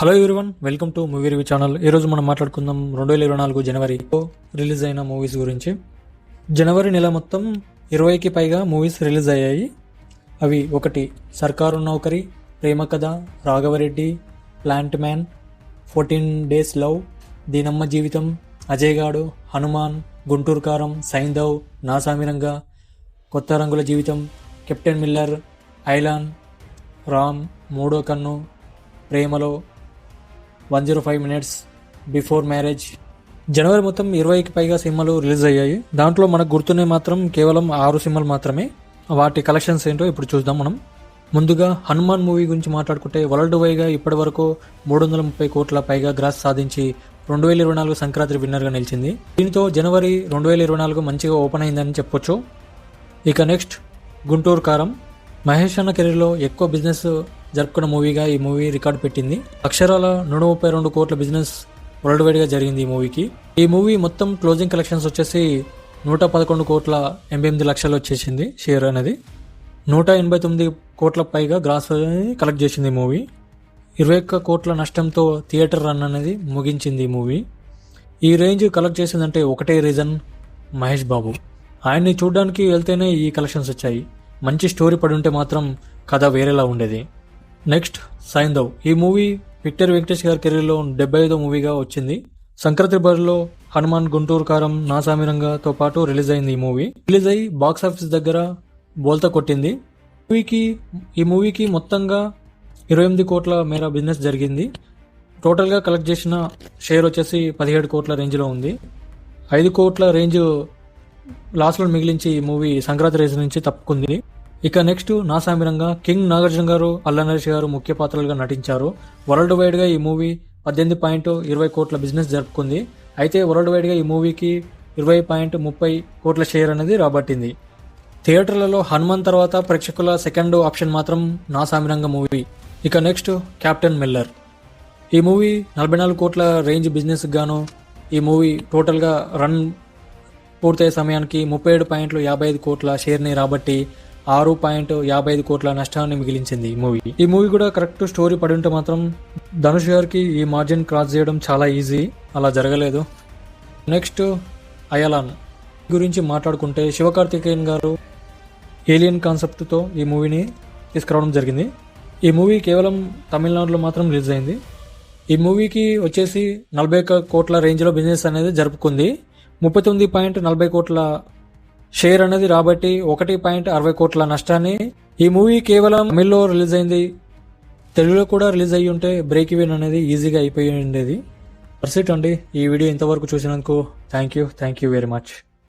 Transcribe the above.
Hello everyone, welcome to movie review channel. ఈరోజు మనం మాట్లాడుకుందాం 2024 జనవరిలో రిలీజ్ అయిన మూవీస్ గురించి. జనవరి నెల మొత్తం 20కి పైగా మూవీస్ రిలీజ్ అయ్యాయి. అవి 1 సర్కారు Naukari, Prema Katha, Raghavareddy, plant man, 14 days love, Deenamma Jeevitham, Ajay గాడు, హనుమాన్, గుంటూరు కారం, సైంధవ్, నాసామిరంగా, కొత్త రంగుల జీవితం, కెప్టెన్ మిల్లర్, ఐలాన్, రామ్, మూడో కన్ను, ప్రేమలో, 105 మినిట్స్, బిఫోర్ మ్యారేజ్. జనవరి మొత్తం 20కి పైగా సినిమాలు రిలీజ్ అయ్యాయి. దాంట్లో మనకు గుర్తున్నాయి మాత్రం కేవలం 6 సినిమాలు మాత్రమే. వాటి కలెక్షన్స్ ఏంటో ఇప్పుడు చూద్దాం మనం. ముందుగా హనుమాన్ మూవీ గురించి మాట్లాడుకుంటే వరల్డ్ వైడ్గా ఇప్పటి వరకు 330 కోట్ల పైగా గ్రాస్ సాధించి 2024 సంక్రాంతి విన్నర్గా నిలిచింది. దీనితో జనవరి 2024 మంచిగా ఓపెన్ అయిందని చెప్పొచ్చు. ఇక నెక్స్ట్ గుంటూరు కారం. మహేష్ అన్న కెరీర్లో ఎక్కువ బిజినెస్ జరుపుకున్న మూవీగా ఈ మూవీ రికార్డు పెట్టింది. అక్షరాల 132 కోట్ల బిజినెస్ వరల్డ్ వైడ్గా జరిగింది ఈ మూవీకి. ఈ మూవీ మొత్తం క్లోజింగ్ కలెక్షన్స్ వచ్చేసి 111 కోట్ల 88 లక్షలు వచ్చేసింది. షేర్ అనేది 189 కోట్ల పైగా గ్రాస్ కలెక్ట్ చేసింది ఈ మూవీ. 21 కోట్ల నష్టంతో థియేటర్ రన్ అనేది ముగించింది ఈ మూవీ. ఈ రేంజ్ కలెక్ట్ చేసిందంటే ఒకటే రీజన్, మహేష్ బాబు. ఆయన్ని చూడడానికి వెళ్తేనే ఈ కలెక్షన్స్ వచ్చాయి. మంచి స్టోరీ పడి ఉంటే మాత్రం కథ వేరేలా ఉండేది. నెక్స్ట్ సైంధవ్. ఈ మూవీ విక్టర్ వెంకటేష్ గారి కెరీర్లో 75వ మూవీగా వచ్చింది. సంక్రాంతి బరిలో హనుమాన్, గుంటూరు కారం, నాసామిరంగాతో పాటు రిలీజ్ అయింది. ఈ మూవీ రిలీజ్ అయ్యి బాక్స్ ఆఫీస్ దగ్గర బోల్తా కొట్టింది. ఈ మూవీకి మొత్తంగా 28 కోట్ల మేర బిజినెస్ జరిగింది. టోటల్గా కలెక్ట్ చేసిన షేర్ వచ్చేసి 17 కోట్ల రేంజ్లో ఉంది. 5 కోట్ల రేంజ్ లాస్ట్లో మిగిలించి ఈ మూవీ సంక్రాంతి రేంజ్ నుంచి తప్పుకుంది. ఇక నెక్స్ట్ నాసామిరంగా. కింగ్ నాగార్జున గారు, అల్లా నరేష్ గారు ముఖ్య పాత్రలుగా నటించారు. వరల్డ్ వైడ్గా ఈ మూవీ 18.20 కోట్ల బిజినెస్ జరుపుకుంది. అయితే వరల్డ్ వైడ్గా ఈ మూవీకి 20.30 కోట్ల షేర్ అనేది రాబట్టింది. థియేటర్లలో హనుమాన్ తర్వాత ప్రేక్షకుల సెకండ్ ఆప్షన్ మాత్రం నాసామిరంగా మూవీ. ఇక నెక్స్ట్ కెప్టెన్ మిల్లర్. ఈ మూవీ 44 కోట్ల రేంజ్ బిజినెస్ గాను ఈ మూవీ టోటల్గా రన్ పూర్తయ్యే సమయానికి 37.55 కోట్ల షేర్ని రాబట్టి 6.55 కోట్ల నష్టాన్ని మిగిలించింది ఈ మూవీ కూడా కరెక్ట్ స్టోరీ పడి ఉంటే మాత్రం ధనుష్ గారికి ఈ మార్జిన్ క్రాస్ చేయడం చాలా ఈజీ. అలా జరగలేదు. నెక్స్ట్ అయలాన్ గురించి మాట్లాడుకుంటే శివకార్తికేయన్ గారు ఏలియన్ కాన్సెప్ట్తో ఈ మూవీని తీసుకురావడం జరిగింది. ఈ మూవీ కేవలం తమిళనాడులో మాత్రం రిలీజ్ అయింది. ఈ మూవీకి వచ్చేసి 41 కోట్ల రేంజ్లో బిజినెస్ అనేది జరుపుకుంది. 39.40 కోట్ల షేర్ అనేది రాబట్టి 1.60 కోట్ల నష్టాన్ని. ఈ మూవీ కేవలం తమిళ్లో రిలీజ్ అయింది. తెలుగులో కూడా రిలీజ్ అయ్యి ఉంటే బ్రేక్ ఈవెన్ అనేది ఈజీగా అయిపోయి ఉండేది. పర్సెంట్ అండి. ఈ వీడియో ఇంతవరకు చూసినందుకు థ్యాంక్ యూ వెరీ మచ్.